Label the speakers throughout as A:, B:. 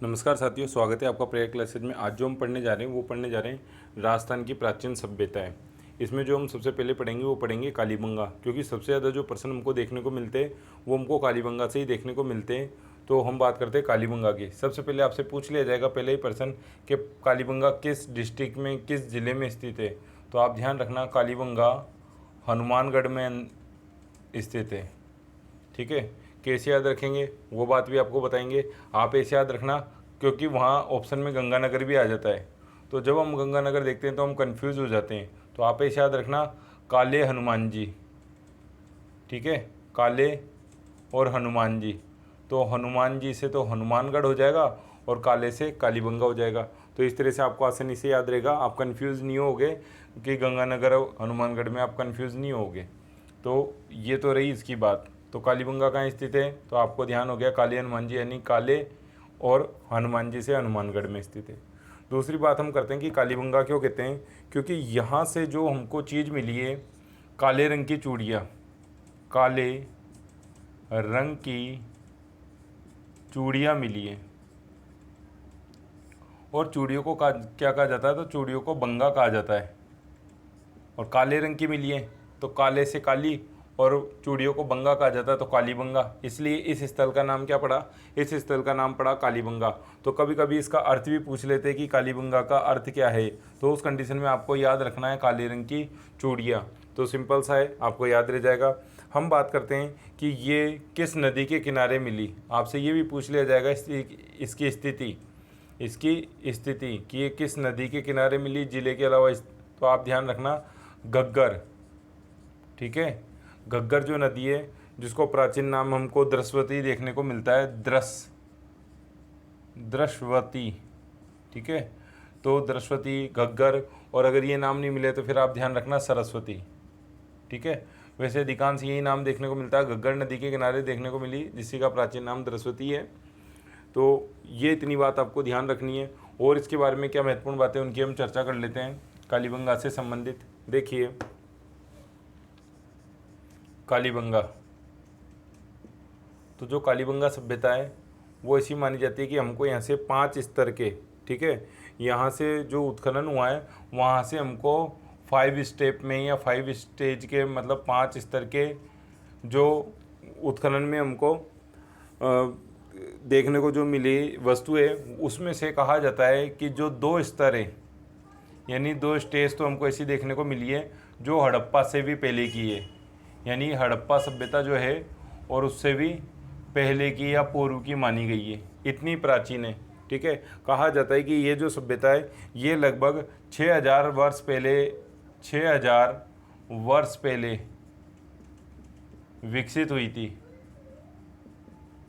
A: नमस्कार साथियों, स्वागत है आपका प्रेयर क्लासेज में। आज जो हम पढ़ने जा रहे हैं वो पढ़ने जा रहे हैं राजस्थान की प्राचीन सभ्यताएं। इसमें जो हम सबसे पहले पढ़ेंगे वो पढ़ेंगे कालीबंगा, क्योंकि सबसे ज़्यादा जो प्रश्न हमको देखने को मिलते हैं वो हमको कालीबंगा से ही देखने को मिलते हैं। तो हम बात करते हैं कालीबंगा की। सबसे पहले आपसे पूछ लिया जाएगा पहले ही प्रश्न कि कालीबंगा किस डिस्ट्रिक्ट में, किस ज़िले में स्थित है। तो आप ध्यान रखना, कालीबंगा हनुमानगढ़ में स्थित है। ठीक है, कैसे याद रखेंगे वो बात भी आपको बताएंगे। आप ऐसे याद रखना, क्योंकि वहाँ ऑप्शन में गंगानगर भी आ जाता है। तो जब हम गंगानगर देखते हैं तो हम कंफ्यूज हो जाते हैं। तो आप ऐसे याद रखना, काले हनुमान जी। ठीक है, काले और हनुमान जी। तो हनुमान जी से तो हनुमानगढ़ हो जाएगा और काले से कालीबंगा हो जाएगा। तो इस तरह से आपको आसानी से याद रहेगा, आप कंफ्यूज नहीं होगे कि गंगानगर और हनुमानगढ़ में आप कंफ्यूज नहीं होगे। तो ये तो रही इसकी बात। तो कालीबंगा कहाँ स्थित है, तो आपको ध्यान हो गया काले हनुमान जी, यानी काले और हनुमान जी से हनुमानगढ़ में स्थित है। दूसरी बात हम करते हैं कि कालीबंगा क्यों कहते हैं, क्योंकि यहाँ से जो हमको चीज़ मिली है, काले रंग की चूड़ियाँ, काले रंग की चूड़ियाँ मिली है। और चूड़ियों को क्या कहा जाता है, तो चूड़ियों को बंगा कहा जाता है। और काले रंग की मिली है तो काले से काली, और चूड़ियों को बंगा कहा जाता है तो कालीबंगा। इसलिए इस स्थल का नाम क्या पड़ा, इस स्थल का नाम पड़ा कालीबंगा। तो कभी कभी इसका अर्थ भी पूछ लेते हैं कि कालीबंगा का अर्थ क्या है। तो उस कंडीशन में आपको याद रखना है काले रंग की चूड़ियाँ। तो सिंपल सा है, आपको याद रह जाएगा। हम बात करते हैं कि ये किस नदी के किनारे मिली। आपसे ये भी पूछ लिया जाएगा इसकी स्थिति कि ये किस नदी के किनारे मिली जिले के अलावा। तो आप ध्यान रखना, घग्गर। ठीक है, घग्गर जो नदी है, जिसको प्राचीन नाम हमको द्रस्वती देखने को मिलता है, द्रस्वती। ठीक है, तो द्रस्वती, घग्गर, और अगर ये नाम नहीं मिले तो फिर आप ध्यान रखना सरस्वती। ठीक है, वैसे अधिकांश यही नाम देखने को मिलता है, घग्गर नदी के किनारे देखने को मिली, जिसका का प्राचीन नाम द्रस्वती है। तो ये इतनी बात आपको ध्यान रखनी है। और इसके बारे में क्या महत्वपूर्ण बातें उनकी हम चर्चा कर लेते हैं कालीबंगा से संबंधित। देखिए, कालीबंगा, तो जो कालीबंगा सभ्यता है वो ऐसी मानी जाती है कि हमको यहाँ से 5 स्तर के, ठीक है, यहाँ से जो उत्खनन हुआ है वहाँ से हमको 5 स्टेप में या 5 स्टेज के, मतलब 5 स्तर के जो उत्खनन में हमको देखने को जो मिली वस्तु है, उसमें से कहा जाता है कि जो 2 स्तर है, यानी 2 स्टेज तो हमको ऐसी देखने को मिली है जो हड़प्पा से भी पहले की है। यानी हड़प्पा सभ्यता जो है और उससे भी पहले की या पूर्व की मानी गई है, इतनी प्राचीन है। ठीक है, कहा जाता है कि ये जो सभ्यता है ये लगभग 6000 वर्ष पहले, 6000 वर्ष पहले विकसित हुई थी।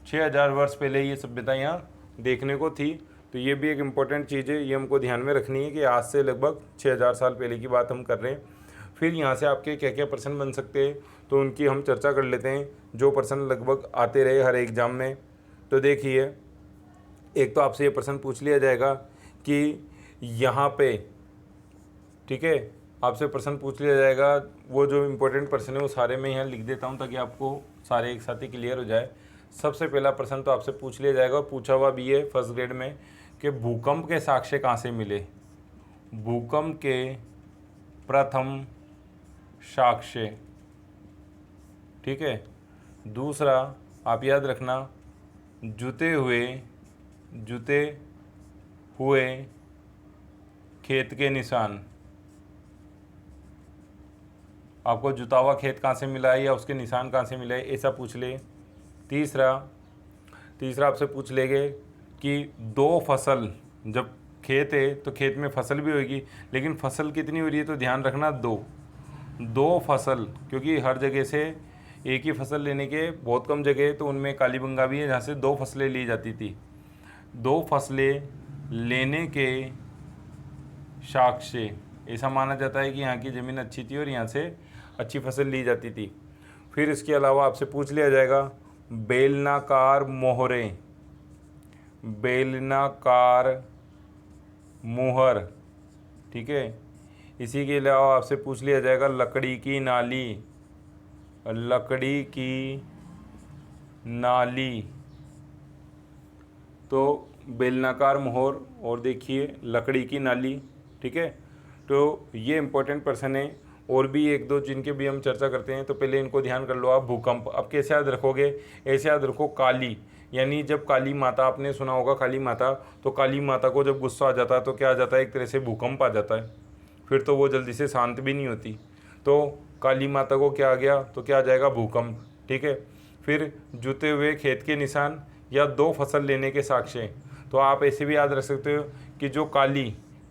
A: 6000 वर्ष पहले ये सभ्यता यहाँ देखने को थी। तो ये भी एक इम्पोर्टेंट चीज़ है, ये हमको ध्यान में रखनी है कि आज से लगभग 6000 साल पहले की बात हम कर रहे हैं। फिर यहाँ से आपके क्या क्या प्रश्न बन सकते हैं तो उनकी हम चर्चा कर लेते हैं, जो प्रश्न लगभग आते रहे हर एग्ज़ाम में। तो देखिए, एक तो आपसे ये प्रश्न पूछ लिया जाएगा कि यहाँ पे, ठीक है, आपसे प्रश्न पूछ लिया जाएगा, वो जो इम्पोर्टेंट प्रश्न है वो सारे मैं यहाँ लिख देता हूँ ताकि आपको सारे एक साथ ही क्लियर हो जाए। सबसे पहला प्रश्न तो आपसे पूछ लिया जाएगा, पूछा हुआ भी है फर्स्ट ग्रेड में, कि भूकंप के साक्ष्य कहाँ से मिले। भूकंप के प्रथम साक्ष्य। ठीक है, दूसरा आप याद रखना, जुते हुए खेत के निशान। आपको जुता हुआ खेत कहाँ से मिला है या उसके निशान कहाँ से मिले, ऐसा पूछ ले। तीसरा आपसे पूछ लेंगे कि 2 फसल, जब खेत है तो खेत में फसल भी होगी, लेकिन फसल कितनी हो रही है, तो ध्यान रखना 2 फसल, क्योंकि हर जगह से एक ही फसल लेने के बहुत कम जगह है, तो उनमें कालीबंगा भी है जहाँ से 2 फसलें ली जाती थी। 2 फसलें लेने के साक्ष्य, ऐसा माना जाता है कि यहाँ की ज़मीन अच्छी थी और यहाँ से अच्छी फसल ली जाती थी। फिर इसके अलावा आपसे पूछ लिया जाएगा बेलनाकार मुहर। ठीक है, इसी के अलावा आपसे पूछ लिया जाएगा लकड़ी की नाली। तो बेलनाकार मोहर और देखिए लकड़ी की नाली। ठीक है, तो ये इंपॉर्टेंट पर्सन है। और भी एक दो जिनके भी हम चर्चा करते हैं, तो पहले इनको ध्यान कर लो आप। भूकंप, अब कैसे याद रखोगे? ऐसे याद रखो, काली, यानी जब काली माता, आपने सुना होगा काली माता, तो काली माता को जब गुस्सा आ जाता है तो क्या आ जाता है? एक तरह से भूकंप आ जाता है, फिर तो वो जल्दी से शांत भी नहीं होती। तो काली माता को क्या आ गया? तो क्या आ जाएगा? भूकंप। ठीक है, फिर जुते हुए खेत के निशान या दो फसल लेने के साक्ष्य। तो आप ऐसे भी याद रख सकते हो कि जो काली,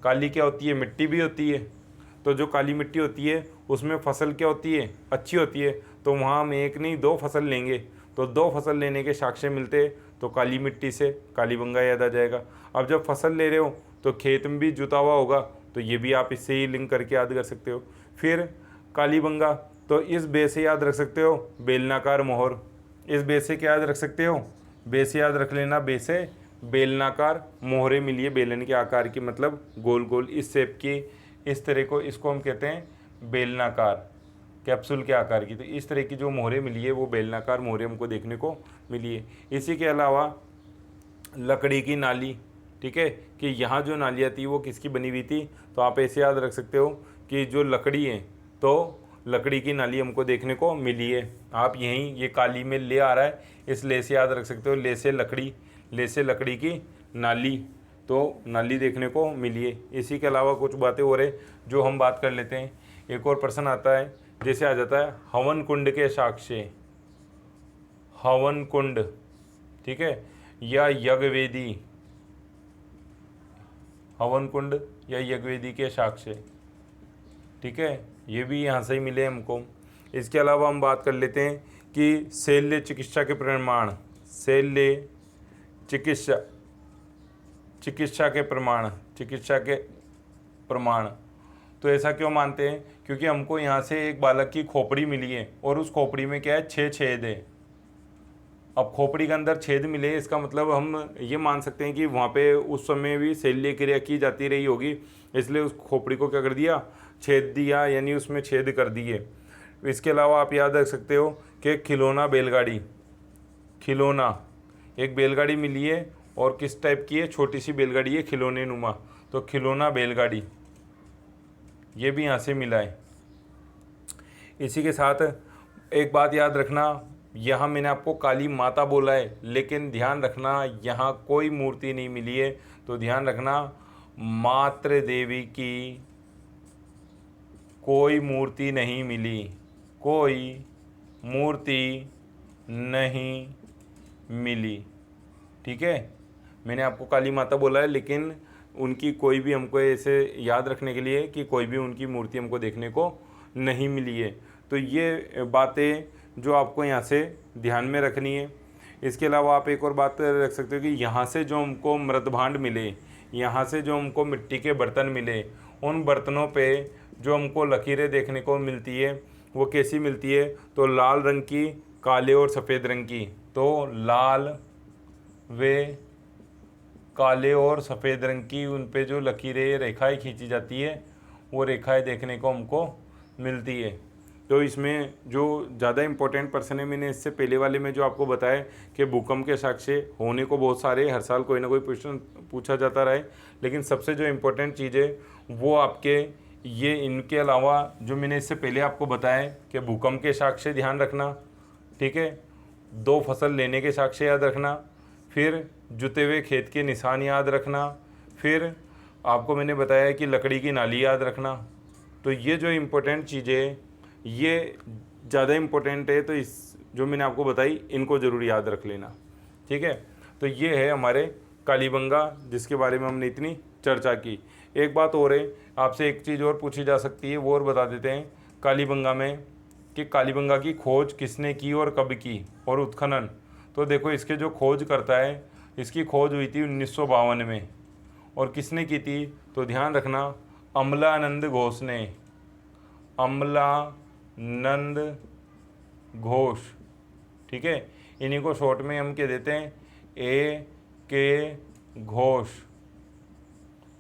A: काली क्या होती है? मिट्टी भी होती है। तो जो काली मिट्टी होती है उसमें फसल क्या होती है? अच्छी होती है। तो वहाँ हम एक नहीं दो फसल लेंगे, तो दो फसल लेने के साक्ष्य मिलते, तो काली मिट्टी से कालीबंगा याद आ जाएगा। अब जब फसल ले रहे हो तो खेत में भी जुता हुआ होगा, तो ये भी आप इससे ही लिंक करके याद कर सकते हो। फिर कालीबंगा, तो इस बे से याद रख सकते हो बेलनाकार मोहर। इस बे से क्या याद रख सकते हो? बे से याद रख लेना, बे से बेलनाकार मोहरें मिली है, बेलन के आकार की, मतलब गोल गोल इस शेप की, इस तरह को, इसको हम कहते हैं बेलनाकार, कैप्सूल के आकार की। तो इस तरह की जो मोहरें मिली है वो बेलनाकार मोहरें हमको देखने को मिली है। इसी के अलावा लकड़ी की नाली। ठीक है, कि यहाँ जो नालियाँ थी वो किसकी बनी हुई थी? तो आप ऐसे याद रख सकते हो कि जो लकड़ी है, तो लकड़ी की नाली हमको देखने को मिली है। आप यहीं ये काली में ले आ रहा है, इस ले से याद रख सकते हो, ले से लकड़ी, ले से लकड़ी की नाली, तो नाली देखने को मिली है। इसी के अलावा कुछ बातें और है जो हम बात कर लेते हैं। एक और प्रश्न आता है, जैसे आ जाता है हवन कुंड के साक्ष्य, हवन कुंड, ठीक है, या यज्ञवेदी, हवन कुंड या यज्ञवेदी के साक्ष्य। ठीक है, ये भी यहाँ से ही मिले हमको। इसके अलावा हम बात कर लेते हैं कि शल्य चिकित्सा के प्रमाण, शल्य चिकित्सा, चिकित्सा के प्रमाण, चिकित्सा के प्रमाण। तो ऐसा क्यों मानते हैं? क्योंकि हमको यहाँ से एक बालक की खोपड़ी मिली है और उस खोपड़ी में क्या है? 6 छेद है। अब खोपड़ी के अंदर छेद मिले, इसका मतलब हम ये मान सकते हैं कि वहाँ पे उस समय भी शल्य क्रिया की जाती रही होगी, इसलिए उस खोपड़ी को क्या कर दिया? छेद दिया, यानी उसमें छेद कर दिए। इसके अलावा आप याद रख सकते हो कि खिलौना बैलगाड़ी, खिलौना, एक बैलगाड़ी मिली है और किस टाइप की है? छोटी सी बैलगाड़ी है, खिलौने नुमा, तो खिलौना बैलगाड़ी, ये भी यहाँ से मिला है। इसी के साथ एक बात याद रखना, यहाँ मैंने आपको काली माता बोला है, लेकिन ध्यान रखना यहाँ कोई मूर्ति नहीं मिली है, तो ध्यान रखना मातृ देवी की कोई मूर्ति नहीं मिली, कोई मूर्ति नहीं मिली। ठीक है, मैंने आपको काली माता बोला है, लेकिन उनकी कोई भी हमको ऐसे याद रखने के लिए कि कोई भी उनकी मूर्ति हमको देखने को नहीं मिली है। तो ये बातें जो आपको यहाँ से ध्यान में रखनी है। इसके अलावा आप एक और बात रख सकते हो कि यहाँ से जो हमको मृदभांड मिले, यहाँ से जो हमको मिट्टी के बर्तन मिले, उन बर्तनों पे जो हमको लकीरें देखने को मिलती है वो कैसी मिलती है? तो लाल रंग की, काले और सफ़ेद रंग की। तो लाल वे काले और सफ़ेद रंग की उन पे जो लकीरें, रेखाएं खींची जाती है, वो रेखाएं देखने को हमको मिलती है। तो इसमें जो ज़्यादा इम्पोर्टेंट पर्सन है, मैंने इससे पहले वाले में जो आपको बताया कि भूकंप के साक्ष्य होने को बहुत सारे, हर साल कोई ना कोई प्रश्न पूछा जाता रहा है, लेकिन सबसे जो इम्पोर्टेंट चीज़ है वो आपके ये, इनके अलावा जो मैंने इससे पहले आपको बताया कि भूकंप के साक्ष्य ध्यान रखना। ठीक है, दो फसल लेने के साक्ष्य याद रखना, फिर जुते हुए खेत के निशान याद रखना, फिर आपको मैंने बताया कि लकड़ी की नाली याद रखना। तो ये जो इम्पोर्टेंट चीज़ें, ये ज़्यादा इम्पोर्टेंट है, तो इस जो मैंने आपको बताई इनको ज़रूर याद रख लेना। ठीक है, तो ये है हमारे कालीबंगा, जिसके बारे में हमने इतनी चर्चा की। एक बात और है, आपसे एक चीज़ और पूछी जा सकती है, वो और बता देते हैं कालीबंगा में कि कालीबंगा की खोज किसने की और कब की, और उत्खनन। तो देखो, इसके जो खोज करता है, इसकी खोज हुई थी 1952 में, और किसने की थी? तो ध्यान रखना अमलानंद घोष ने, अमलानंद घोष। ठीक है, इन्हीं को शॉर्ट में हम कह देते हैं A.K. घोष,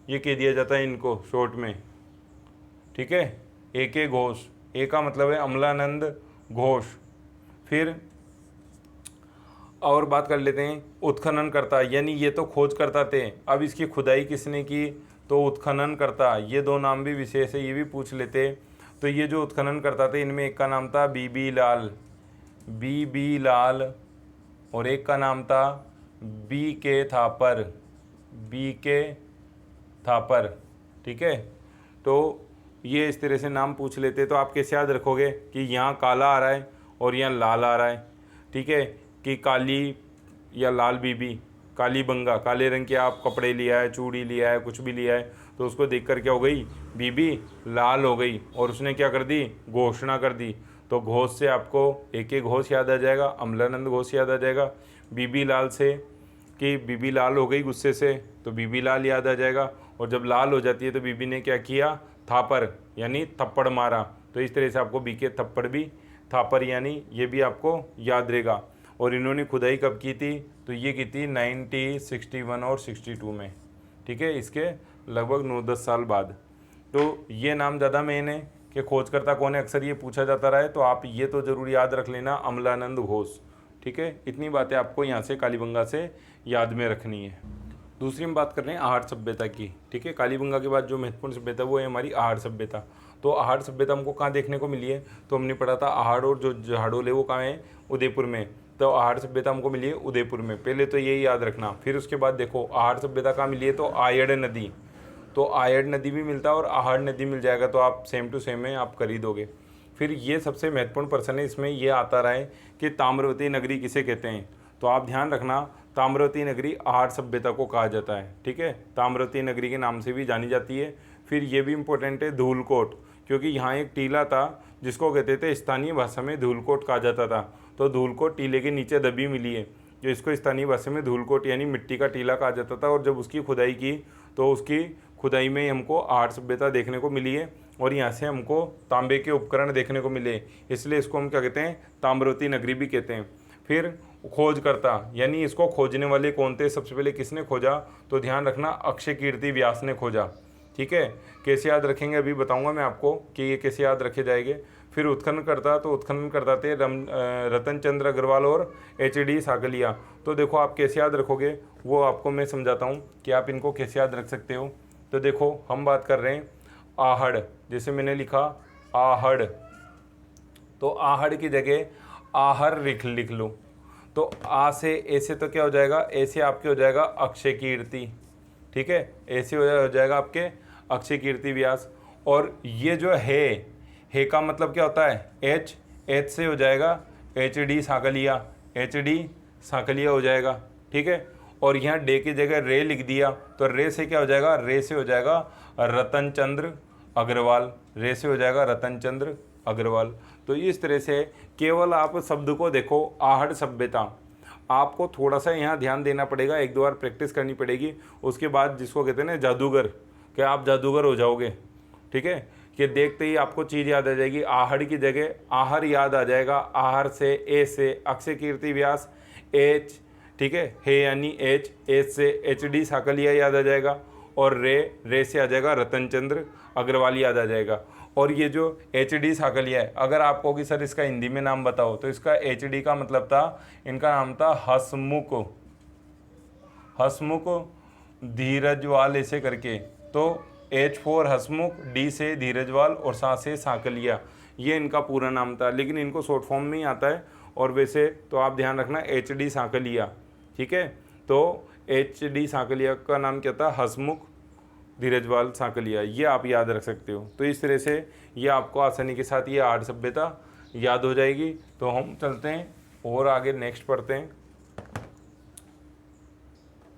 A: ये कह दिया जाता है इनको शॉर्ट में। ठीक है, A.K. घोष, ए का मतलब है अमलानंद घोष। फिर और बात कर लेते हैं उत्खनन करता, यानी ये तो खोज करता थे, अब इसकी खुदाई किसने की, तो उत्खनन करता। ये दो नाम भी विशेष है, ये भी पूछ लेते। तो ये जो उत्खनन करता थे इनमें एक का नाम था बीबी लाल, बीबी लाल, और एक का नाम था बी के थापर, बी के थापर। ठीक है, तो ये इस तरह से नाम पूछ लेते। तो आप कैसे याद रखोगे कि यहाँ काला आ रहा है और यहाँ लाल आ रहा है। ठीक है, कि काली या लाल बीबी, काली बंगा, काले रंग के आप कपड़े लिया है, चूड़ी लिया है, कुछ भी लिया है, तो उसको देखकर क्या हो गई, बीबी लाल हो गई, और उसने क्या कर दी, घोषणा कर दी। तो घोष से आपको एक एक घोष याद आ जाएगा, अमलानंद घोष याद आ जाएगा। बीबी लाल से कि बीबी लाल हो गई गुस्से से, तो बीबी लाल याद आ जाएगा। और जब लाल हो जाती है तो बीबी ने क्या किया, थापर यानी थप्पड़ मारा। तो इस तरह से आपको बी के थप्पड़ भी, थापर यानी ये भी आपको याद रहेगा। और इन्होंने खुदाई कब की थी, तो ये की थी 1961 और 62 में। ठीक है, इसके लगभग 9-10 साल बाद। तो ये नाम ज़्यादा मेन है कि खोजकर्ता कौन है, अक्सर ये पूछा जाता रहा है, तो आप ये तो ज़रूर याद रख लेना, अमलानंद घोष। ठीक है, इतनी बातें आपको यहाँ से कालीबंगा से याद में रखनी है। दूसरी हम बात कर रहे हैं आहड़ सभ्यता की। ठीक है, कालीबंगा के बाद जो महत्वपूर्ण सभ्यता वो है हमारी आहड़ सभ्यता। तो आहड़ सभ्यता हमको कहाँ देखने को मिली है, तो हमने पढ़ा था आहड़ और जो झाड़ोल है वो कहाँ है, उदयपुर में। तो आहड़ सभ्यता हमको मिली है उदयपुर में, पहले तो यही याद रखना। फिर उसके बाद देखो आहड़ सभ्यता कहाँ मिली है, तो आयड़ नदी। तो आयड़ नदी भी मिलता है और आहड़ नदी मिल जाएगा, तो आप सेम टू सेम में आप खरीदोगे। फिर ये सबसे महत्वपूर्ण प्रश्न है, इसमें ये आता रहा है कि ताम्रवती नगरी किसे कहते हैं। तो आप ध्यान रखना, ताम्रवती नगरी आहड़ सभ्यता को कहा जाता है। ठीक है, ताम्रवती नगरी के नाम से भी जानी जाती है। फिर ये भी इम्पोर्टेंट है धूलकोट, क्योंकि यहाँ एक टीला था जिसको कहते थे, स्थानीय भाषा में धूलकोट कहा जाता था। तो धूलकोट टीले के नीचे दबी मिली है, जो इसको स्थानीय भाषा में धूलकोट यानी मिट्टी का टीला कहा जाता था। और जब उसकी खुदाई की तो उसकी खुदाई में हमको आहड़ सभ्यता देखने को मिली है, और यहाँ से हमको तांबे के उपकरण देखने को मिले, इसलिए इसको हम क्या कहते हैं, ताम्रवती नगरी भी कहते हैं। फिर खोजकर्ता, यानी इसको खोजने वाले कौन थे, सबसे पहले किसने खोजा, तो ध्यान रखना अक्षय कीर्ति व्यास ने खोजा। ठीक है, कैसे याद रखेंगे अभी बताऊंगा मैं आपको कि ये कैसे याद रखे जाएंगे। फिर उत्खनन करता, तो उत्खनन करता थे रतन चंद्र अग्रवाल और HD साकलिया। तो देखो आप कैसे याद रखोगे वो आपको मैं समझाता हूँ कि आप इनको कैसे याद रख सकते हो। तो देखो हम बात कर रहे हैं आहड़, जैसे मैंने लिखा आहड़, तो आहड़ की जगह आहर लिख लो। तो आ से ऐसे तो क्या हो जाएगा, ऐसे आपके हो जाएगा अक्षय कीर्ति। ठीक है, ऐसे हो जाएगा आपके अक्षय कीर्ति व्यास। और ये जो है का मतलब क्या होता है, एच से हो जाएगा HD साकलिया, HD साकलिया हो जाएगा। ठीक है, और यहाँ डे की जगह रे लिख दिया, तो रे से क्या हो जाएगा, रे से हो जाएगा रतन चंद्र अग्रवाल, रे से हो जाएगा रतन चंद्र अग्रवाल। तो इस तरह से केवल आप शब्द को देखो, आहड़ सभ्यता। आपको थोड़ा सा यहाँ ध्यान देना पड़ेगा, एक दो बार प्रैक्टिस करनी पड़ेगी। उसके बाद जिसको कहते हैं ना जादूगर, क्या आप जादूगर हो जाओगे। ठीक है, कि देखते ही आपको चीज़ याद आ जाएगी। आहड़ की जगह आहर याद आ जाएगा, आहर से ए से अक्षय कीर्ति व्यास एच। ठीक है यानी एच से HD साकलिया याद आ जाएगा, और रे से आ जाएगा रतन चंद्र अग्रवाल याद आ जाएगा। और ये जो HD साकलिया है, अगर आप कहो कि सर इसका हिंदी में नाम बताओ, तो इसका HD का मतलब था, इनका नाम था हसमुख धीरजवाल ऐसे करके। तो H for हसमुख, D से धीरजवाल और सा से साकलिया, ये इनका पूरा नाम था, लेकिन इनको शॉर्ट फॉर्म में ही आता है। और वैसे तो आप ध्यान रखना HD साकलिया। ठीक है, तो HD साकलिया का नाम क्या था, हसमुख धीरजवाल साकलिया, ये आप याद रख सकते हो। तो इस तरह से ये आपको आसानी के साथ ये आहड़ सभ्यता याद हो जाएगी। तो हम चलते हैं और आगे नेक्स्ट पढ़ते हैं।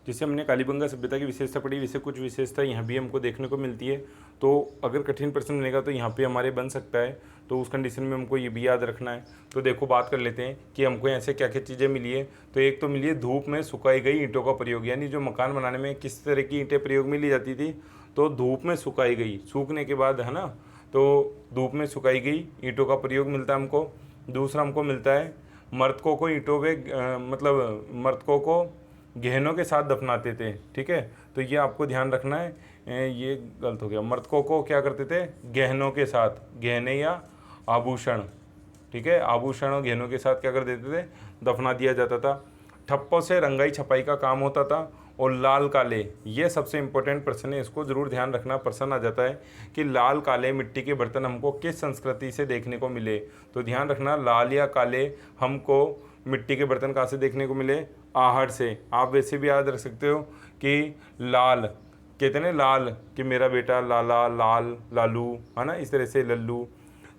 A: जिसे हमने कालीबंगा सभ्यता की विशेषता पढ़ी, वैसे कुछ विशेषता यहाँ भी हमको देखने को मिलती है। तो अगर कठिन प्रश्न बनेगा तो यहाँ पे हमारे बन सकता है, तो उस कंडीशन में हमको ये भी याद रखना है। तो देखो बात कर लेते हैं कि हमको यहाँ से क्या क्या चीज़ें मिली है। तो एक तो मिली है धूप में सुखाई गई ईंटों का प्रयोग, यानी जो मकान बनाने में किस तरह की ईंटें प्रयोग में ली जाती थी, तो धूप में सुखाई गई, सूखने के बाद है ना, तो धूप में सुखाई गई ईंटों का प्रयोग मिलता है हमको। दूसरा हमको मिलता है मृतकों को ईंटों पे मतलब मृतकों को गहनों के साथ दफनाते थे। ठीक है, तो ये आपको ध्यान रखना है, ये गलत हो गया, मृतकों को क्या करते थे, गहनों के साथ, गहने या आभूषण। ठीक है, आभूषण और गहनों के साथ क्या कर देते थे, दफना दिया जाता था। ठप्पों से रंगाई छपाई का काम होता था। और लाल काले, ये सबसे इम्पोर्टेंट प्रश्न है, इसको ज़रूर ध्यान रखना। प्रश्न आ जाता है कि लाल काले मिट्टी के बर्तन हमको किस संस्कृति से देखने को मिले। तो ध्यान रखना, लाल या काले हमको मिट्टी के बर्तन कहाँ से देखने को मिले? आहड़ से। आप वैसे भी याद रख सकते हो कि लाल कहते हैं लाल कि मेरा बेटा लाला, लाल लालू, है ना, इस तरह से लल्लू।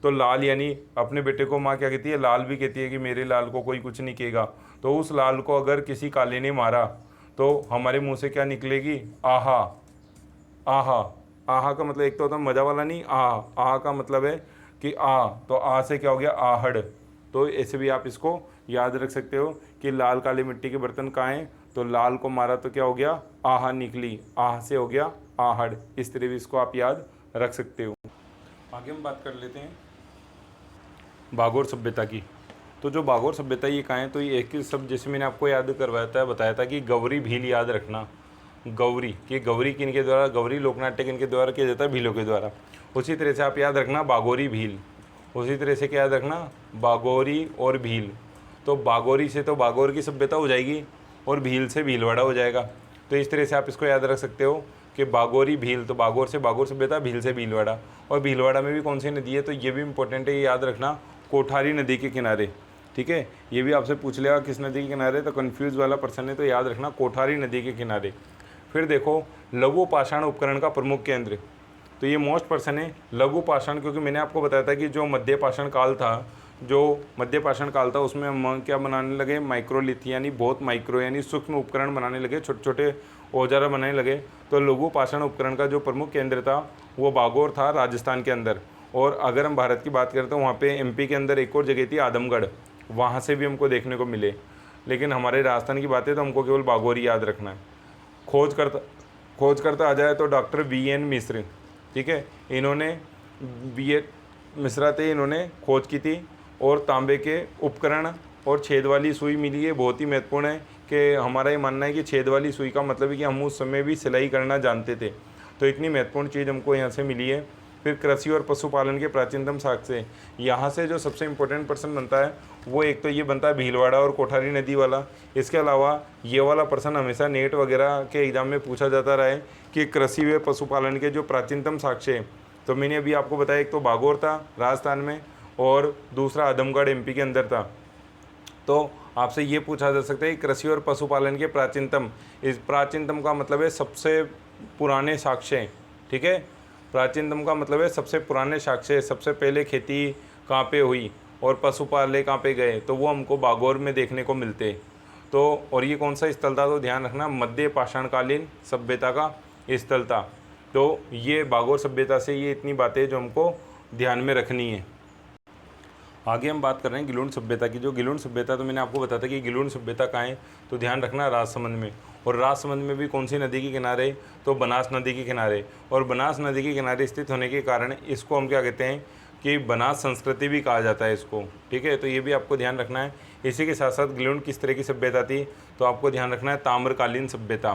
A: तो लाल यानी अपने बेटे को माँ क्या कहती है? लाल भी कहती है कि मेरे लाल को कोई कुछ नहीं कहेगा। तो उस लाल को अगर किसी काले ने मारा तो हमारे मुंह से क्या निकलेगी? आहा। आहा, आहा का मतलब एक तो होता है मजा वाला नहीं, आहा का मतलब है कि तो आ से क्या हो गया? आहड़। तो ऐसे भी आप इसको याद रख सकते हो कि लाल काले मिट्टी के बर्तन कहाँ हैं? तो लाल को मारा तो क्या हो गया? आहा निकली, आह से हो गया आहड़। इस तरह भी इसको आप याद रख सकते हो। आगे हम बात कर लेते हैं बागोर सभ्यता की। तो जो बागोर सभ्यता ये कहाँ है? तो ये एक ही शब्द जैसे मैंने आपको याद करवाया था, बताया था कि गौरी भील याद रखना। गौरी, कि गौरी किनके द्वारा? गौरी लोकनाट्य किनके द्वारा किया जाता है? भीलों के द्वारा। उसी तरह से आप याद रखना बागोरी भील। उसी तरह से क्या याद रखना? बागोरी और भील। तो बागोरी से तो बागोर की सभ्यता हो जाएगी और भील से भीलवाड़ा हो जाएगा। तो इस तरह से आप इसको याद रख सकते हो कि बागोरी भील, तो बागोर से बागोर सभ्यता, भील से भीलवाड़ा। और भीलवाड़ा में भी कौन सी नदी है? तो ये भी इंपॉर्टेंट है, ये याद रखना, कोठारी नदी के किनारे। ठीक है, ये भी आपसे पूछ लेगा किस नदी के किनारे, तो कन्फ्यूज वाला पर्सन है, तो याद रखना कोठारी नदी के किनारे। फिर देखो लघु पाषाण उपकरण का प्रमुख केंद्र। तो ये मोस्ट पर्सन है लघु पाषाण, क्योंकि मैंने आपको बताया था कि जो मध्य पाषाण काल था, उसमें हम क्या बनाने लगे? माइक्रोलिथ, यानी बहुत माइक्रो यानी सूक्ष्म उपकरण बनाने लगे, छोटे छोटे औजार बनाने लगे। तो लघु पाषाण उपकरण का जो प्रमुख केंद्र था वो बागोर था, राजस्थान के अंदर। और अगर हम भारत की बात करें तो वहाँ पे एमपी के अंदर एक और जगह थी आदमगढ़, वहाँ से भी हमको देखने को मिले। लेकिन हमारे राजस्थान की बात है तो हमको केवल बागोर ही याद रखना है। खोज करता आ जाए तो डॉक्टर वी.एन. मिश्र, ठीक है, इन्होंने वी.एन. मिश्रा थे, इन्होंने खोज की थी। और तांबे के उपकरण और छेद वाली सुई मिली है, बहुत ही महत्वपूर्ण है कि हमारा ये मानना है कि छेद वाली सुई का मतलब है कि हम उस समय भी सिलाई करना जानते थे। तो इतनी महत्वपूर्ण चीज़ हमको यहाँ से मिली है। फिर कृषि और पशुपालन के प्राचीनतम साक्ष्य, यहाँ से जो सबसे इम्पोर्टेंट पर्सन बनता है वो एक तो ये बनता है भीलवाड़ा और कोठारी नदी वाला। इसके अलावा ये वाला पर्सन हमेशा नेट वगैरह के एग्जाम में पूछा जाता रहा है कि कृषि व पशुपालन के जो प्राचीनतम साक्ष्य। तो मैंने अभी आपको बताया, एक तो बागोर था राजस्थान में और दूसरा आदमगढ़ एमपी के अंदर था। तो आपसे ये पूछा जा सकता है कि कृषि और पशुपालन के प्राचीनतम, इस प्राचीनतम का मतलब है सबसे पुराने साक्ष्य। ठीक है, प्राचीनतम का मतलब है सबसे पुराने साक्ष्य, सबसे पहले खेती कहाँ पे हुई और पशुपाले कहाँ पे गए, तो वो हमको बागोर में देखने को मिलते। तो और ये कौन सा स्थल था? तो ध्यान रखना, मध्य पाषाणकालीन सभ्यता का स्थल था। तो ये बागोर सभ्यता से ये इतनी बातें जो हमको ध्यान में रखनी है। आगे हम बात कर रहे हैं गिलुंड सभ्यता की। जो गिलुंड सभ्यता, तो मैंने आपको बताया था कि गिलुंड सभ्यता कहाँ है, तो ध्यान रखना राजसमंद में। और राजसमंद में भी कौन सी नदी के किनारे? तो बनास नदी के किनारे। और बनास नदी के किनारे स्थित होने के कारण इसको हम क्या कहते हैं कि बनास संस्कृति भी कहा जाता है इसको। ठीक है, तो ये भी आपको ध्यान रखना है। इसी के साथ साथ गिलुंड किस तरह की सभ्यता थी, तो आपको ध्यान रखना है ताम्रकालीन सभ्यता,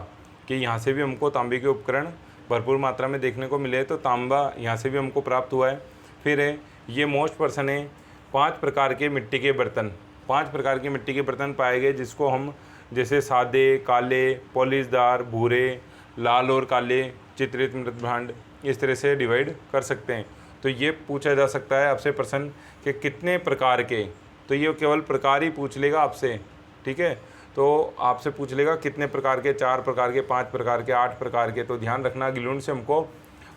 A: कि यहाँ से भी हमको तांबे के उपकरण भरपूर मात्रा में देखने को मिले। तो तांबा यहाँ से भी हमको प्राप्त हुआ है। फिर है ये मोस्ट पर्सन है 5 प्रकार के मिट्टी के बर्तन। 5 प्रकार के मिट्टी के बर्तन पाए गए, जिसको हम जैसे सादे, काले, पॉलिशदार, भूरे, लाल और काले, चित्रित मृदभांड, इस तरह से डिवाइड कर सकते हैं। तो ये पूछा जा सकता है आपसे प्रश्न कि कितने प्रकार के, तो ये केवल प्रकार ही पूछ लेगा आपसे। ठीक है, तो आपसे पूछ लेगा कितने प्रकार के, 4 प्रकार के, 5 प्रकार के, 8 प्रकार के। तो ध्यान रखना, गिलुंड से हमको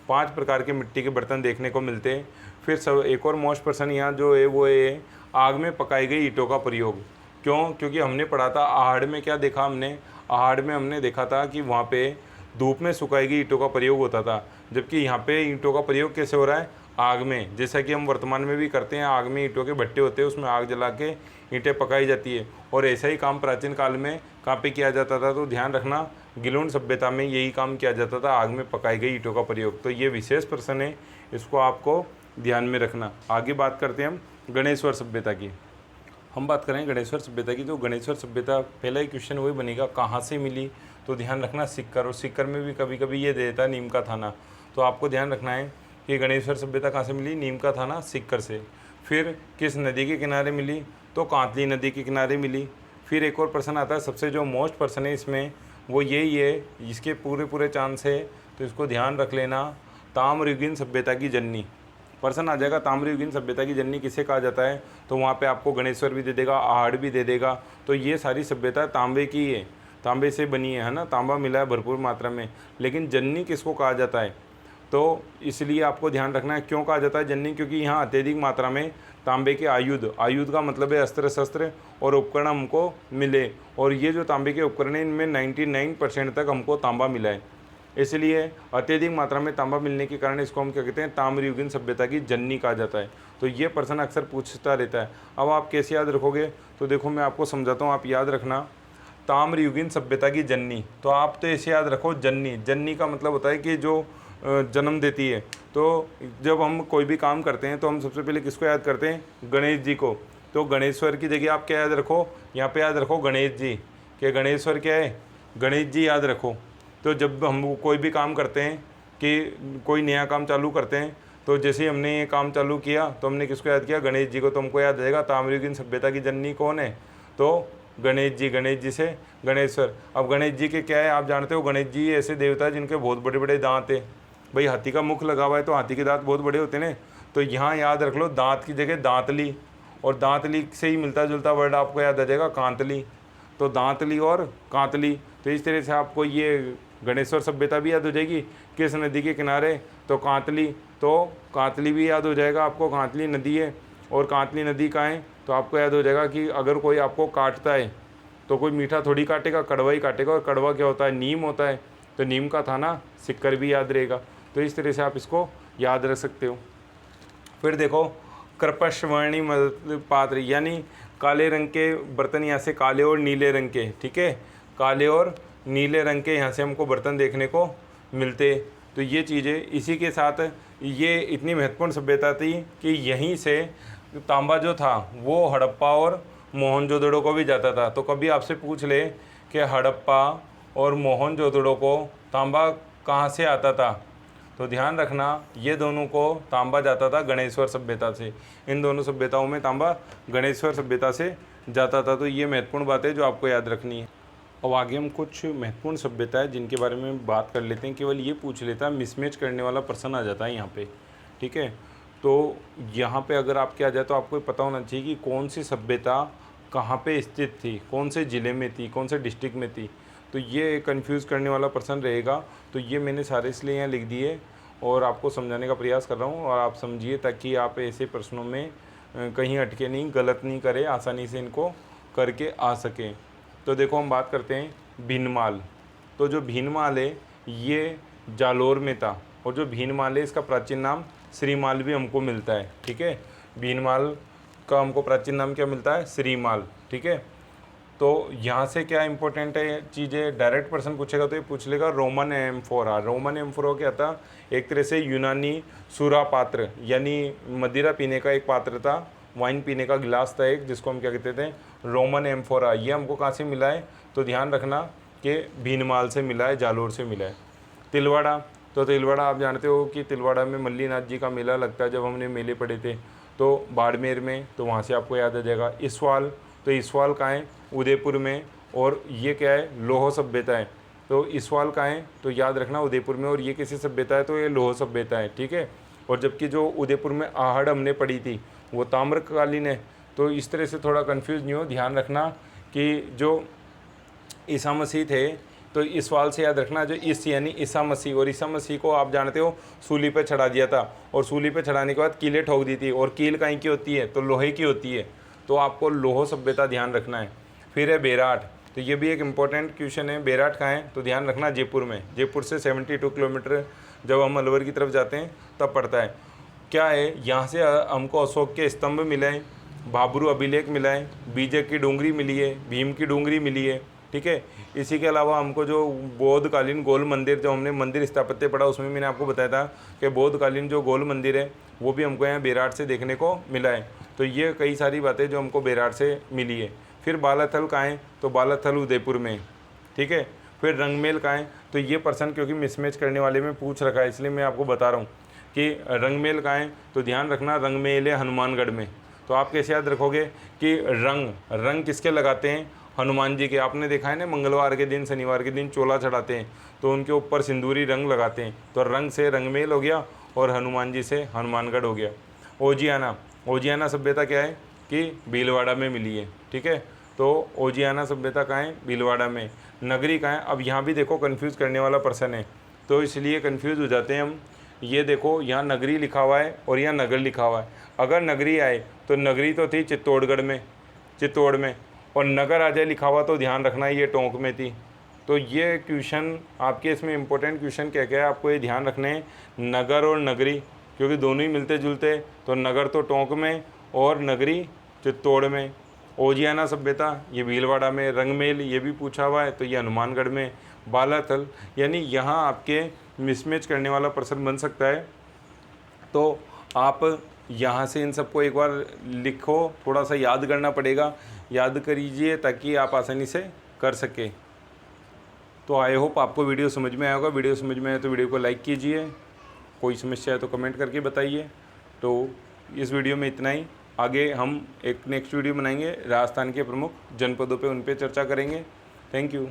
A: 5 प्रकार के मिट्टी के बर्तन देखने को मिलते हैं। फिर सब एक और मोस्ट पर्सन यहाँ जो है वो है आग में पकाई गई ईंटों का प्रयोग। क्यों? क्योंकि हमने पढ़ा था आहड़ में, क्या देखा हमने? आहड़ में हमने देखा था कि वहाँ पे धूप में सुखाई गई ईंटों का प्रयोग होता था, जबकि यहाँ पे ईंटों का प्रयोग कैसे हो रहा है? आग में, जैसा कि हम वर्तमान में भी करते हैं। आग में ईंटों के भट्टे होते हैं, उसमें आग जला के ईंटें पकाई जाती है। और ऐसा ही काम प्राचीन काल में कहाँ पे किया जाता था? तो ध्यान रखना, गिलुंड सभ्यता में यही काम किया जाता था, आग में पकाई गई ईंटों का प्रयोग। तो ये विशेष प्रश्न है, इसको आपको ध्यान में रखना। आगे बात करते हैं हम गणेश्वर सभ्यता की। हम बात करें गणेश्वर सभ्यता की। तो गणेश्वर सभ्यता पहला ही क्वेश्चन वही बनेगा, कहाँ से मिली? तो ध्यान रखना सिक्कर, और सिक्कर में भी कभी कभी ये देता है नीम का थाना। तो आपको ध्यान रखना है कि गणेश्वर सभ्यता कहाँ से मिली? नीम का थाना, सिक्कर से। फिर किस नदी के किनारे मिली? तो कांतली नदी के किनारे मिली। फिर एक और प्रश्न आता है, सबसे जो मोस्ट प्रश्न है इसमें वो यही है, इसके पूरे पूरे चांस है, तो इसको ध्यान रख लेना। ताम्रयुगीन सभ्यता की जननी प्रश्न आ जाएगा। ताम्रयुगीन सभ्यता की जननी किसे कहा जाता है, तो वहाँ पे आपको गणेश्वर भी दे देगा, आहड़ भी दे देगा। तो ये सारी सभ्यता तांबे की है, तांबे से बनी है ना, तांबा मिला है भरपूर मात्रा में। लेकिन जननी किसको कहा जाता है, तो इसलिए आपको ध्यान रखना है क्यों कहा जाता है जननी, क्योंकि यहाँ अत्यधिक मात्रा में तांबे के आयुध, आयुध का मतलब है अस्त्र शस्त्र और उपकरण हमको मिले, और ये जो तांबे के उपकरण हैं इनमें 99% तक हमको तांबा मिला है। इसलिए अत्यधिक मात्रा में तांबा मिलने के कारण इसको हम क्या कहते हैं, ताम्रयुगीन सभ्यता की जननी कहा जाता है। तो ये प्रश्न अक्सर पूछता रहता है। अब आप कैसे याद रखोगे, तो देखो मैं आपको समझाता हूँ, आप याद रखना ताम्रयुगीन सभ्यता की जननी। तो आप तो ऐसे याद रखो, जननी, जननी का मतलब होता है कि जो जन्म देती है। तो जब हम कोई भी काम करते हैं तो हम सबसे पहले किसको याद करते हैं, गणेश जी को। तो गणेश्वर की जगह आप क्या याद रखो, यहाँ पे याद रखो गणेश जी, कि गणेश्वर क्या है, गणेश जी याद रखो। तो जब हम कोई भी काम करते हैं, कि कोई नया काम चालू करते हैं, तो जैसे ही हमने ये काम चालू किया तो हमने किसको याद किया, गणेश जी को। तो हमको याद रहेगा ताम्रयुगीन सभ्यता की जननी कौन है, तो गणेश जी, गणेश जी से गणेश्वर। अब गणेश जी के क्या है आप जानते हो, गणेश जी ऐसे देवता है जिनके बहुत बड़े बड़े दांत है। भाई हाथी का मुख लगा हुआ है तो हाथी के दांत बहुत बड़े होते हैं ना। तो यहाँ याद रख लो, दांत की जगह दांतली, और दांतली से ही मिलता जुलता वर्ड आपको याद आ जाएगा कांतली। तो दांतली और कांतली, तो इस तरह से आपको ये गणेश्वर सभ्यता भी याद हो जाएगी। किस नदी के किनारे, तो कांतली, तो कांतली भी याद हो जाएगा आपको, कांतली नदी है। और कांतली नदी कहाँ है, तो आपको याद हो जाएगा कि अगर कोई आपको काटता है तो कोई मीठा थोड़ी काटेगा, कड़वा ही काटेगा। और कड़वा क्या होता है, नीम होता है। तो नीम का थाना सिक्कर भी याद रहेगा। तो इस तरह से आप इसको याद रख सकते हो। फिर देखो कृपश्वर्णी पात्र, यानी काले रंग के बर्तन, यहाँ से काले और नीले रंग के, ठीक है, काले और नीले रंग के यहाँ से हमको बर्तन देखने को मिलते। तो ये चीज़ें इसी के साथ, ये इतनी महत्वपूर्ण सभ्यता थी कि यहीं से तांबा जो था वो हड़प्पा और मोहनजोदड़ो को भी जाता था। तो कभी आपसे पूछ ले कि हड़प्पा और मोहनजोदड़ो को तांबा कहाँ से आता था, तो ध्यान रखना ये दोनों को तांबा जाता था गणेश्वर सभ्यता से। इन दोनों सभ्यताओं में तांबा गणेश्वर सभ्यता से जाता था। तो ये महत्वपूर्ण बात है जो आपको याद रखनी है। अब आगे हम कुछ महत्वपूर्ण सभ्यता है जिनके बारे में बात कर लेते हैं। केवल ये पूछ लेता है, मिसमैच करने वाला प्रश्न आ जाता है यहाँ पे, ठीक है। तो यहाँ पे अगर आपके आ जाए तो आपको पता होना चाहिए कि कौन सी सभ्यता कहाँ पे स्थित थी, कौन से ज़िले में थी, कौन से डिस्ट्रिक्ट में थी। तो ये कंफ्यूज करने वाला प्रश्न रहेगा। तो ये मैंने सारे इसलिए यहाँ लिख दिए और आपको समझाने का प्रयास कर रहा हूँ, और आप समझिए ताकि आप ऐसे प्रश्नों में कहीं अटके नहीं, गलत नहीं करें, आसानी से इनको करके आ सकें। तो देखो हम बात करते हैं भीनमाल। तो जो भीनमाल है ये जालोर में था, और जो भीनमाल है इसका प्राचीन नाम श्रीमाल भी हमको मिलता है, ठीक है। भीनमाल का हमको प्राचीन नाम क्या मिलता है, श्रीमाल, ठीक है। तो यहाँ से क्या इंपॉर्टेंट है चीज़ें, डायरेक्ट प्रश्न पूछेगा तो ये पूछ लेगा रोमन एम्फोरा। रोमन एम्फोरा क्या था, एक तरह से यूनानी सूरा पात्र, यानी मदिरा पीने का एक पात्र था, वाइन पीने का गिलास था एक, जिसको हम क्या कहते थे, रोमन एम्फोरा। ये हमको कहाँ से मिला है, तो ध्यान रखना कि भीनमाल से मिला है, जालोर से मिला है। तिलवाड़ा, तो तिलवाड़ा आप जानते हो कि तिलवाड़ा में मल्लीनाथ जी का मेला लगता है, जब हमने मेले पढ़े थे तो बाड़मेर में, तो वहाँ से आपको याद आ जाएगा। इस्वाल, तो इस्वाल कहाँ है, उदयपुर में, और ये क्या है, लोह सभ्यता है। तो इस्वाल कहाँ है, तो याद रखना उदयपुर में, और ये किसी सभ्यता है, तो ये लोह सभ्यता है, ठीक है। और जबकि जो उदयपुर में आहड़ हमने पढ़ी थी वो ताम्रकालीन है। तो इस तरह से थोड़ा कंफ्यूज नहीं हो, ध्यान रखना कि जो ईसा मसीह थे, तो इस सवाल से याद रखना, जो इस यानी ईसा मसीह, और ईसा मसीह को आप जानते हो सूली पे चढ़ा दिया था, और सूली पे चढ़ाने के बाद कीलें ठोक दी थी, और कील कहीं की होती है, तो लोहे की होती है। तो आपको लोह सभ्यता ध्यान रखना है। फिर है बेराट, तो ये भी एक इम्पॉर्टेंट क्वेश्चन है। बेराट कहाँ है, तो ध्यान रखना जयपुर में। जयपुर से 72 किलोमीटर जब हम अलवर की तरफ जाते हैं तब पड़ता है। क्या है, यहाँ से हमको अशोक के स्तंभ मिले हैं, भाबरू अभिलेख मिला है, बीजक की डूंगरी मिली है, भीम की डूंगरी मिली है, ठीक है। इसी के अलावा हमको जो बौद्धकालीन गोल मंदिर, जो हमने मंदिर स्थापत्य पढ़ा उसमें मैंने आपको बताया था कि बौद्धकालीन जो गोल मंदिर है वो भी हमको यहाँ बेराट से देखने को मिला है। तो ये कई सारी बातें जो हमको बेराट से मिली है। फिर बालाथल कहाँ है, तो बालाथल उदयपुर में, ठीक है। फिर रंगमेल कहाँ है, तो ये पर्सन क्योंकि मिसमैच करने वाले में पूछ रखा है इसलिए मैं आपको बता रहा हूँ कि रंगमेल कहाँ है, तो ध्यान रखना रंगमेल है हनुमानगढ़ में। तो आप कैसे याद रखोगे कि रंग किसके लगाते हैं, हनुमान जी के आपने देखा है ना, मंगलवार के दिन शनिवार के दिन चोला चढ़ाते हैं तो उनके ऊपर सिंदूरी रंग लगाते हैं, तो रंग से रंगमेल हो गया और हनुमान जी से हनुमानगढ़ हो गया। ओजियाना सभ्यता क्या है कि भीलवाड़ा में मिली है, ठीक है। तो ओजियाना सभ्यता कहाँ है? भीलवाड़ा में। नगरी कहाँ है? अब यहाँ भी देखो कन्फ्यूज़ करने वाला पर्सन है, तो इसलिए कन्फ्यूज़ हो जाते हैं हम। ये देखो यहाँ नगरी लिखा हुआ है और यहाँ नगर लिखा हुआ है। अगर नगरी आए तो नगरी तो थी चित्तौड़ में, और नगर आ जाए लिखा हुआ तो ध्यान रखना ये टोंक में थी। तो ये क्वेश्चन आपके इसमें इंपॉर्टेंट क्वेश्चन क्या क्या है आपको ये ध्यान रखने हैं, नगर और नगरी, क्योंकि दोनों ही मिलते जुलते। तो नगर तो टोंक में और नगरी चित्तौड़ में। ओजियाना सभ्यता ये भीलवाड़ा में। रंगमेल ये भी पूछा हुआ है तो ये हनुमानगढ़ में। बालाथल यानी यहाँ आपके मिसमैच करने वाला पर्सन बन सकता है। तो आप यहाँ से इन सबको एक बार लिखो, थोड़ा सा याद करना पड़ेगा, याद करिए ताकि आप आसानी से कर सके। तो आई होप आपको वीडियो समझ में आया होगा। वीडियो समझ में आए तो वीडियो को लाइक कीजिए, कोई समस्या है तो कमेंट करके बताइए। तो इस वीडियो में इतना ही। आगे हम एक नेक्स्ट वीडियो बनाएंगे राजस्थान के प्रमुख जनपदों पे, उन पे चर्चा करेंगे। Thank you.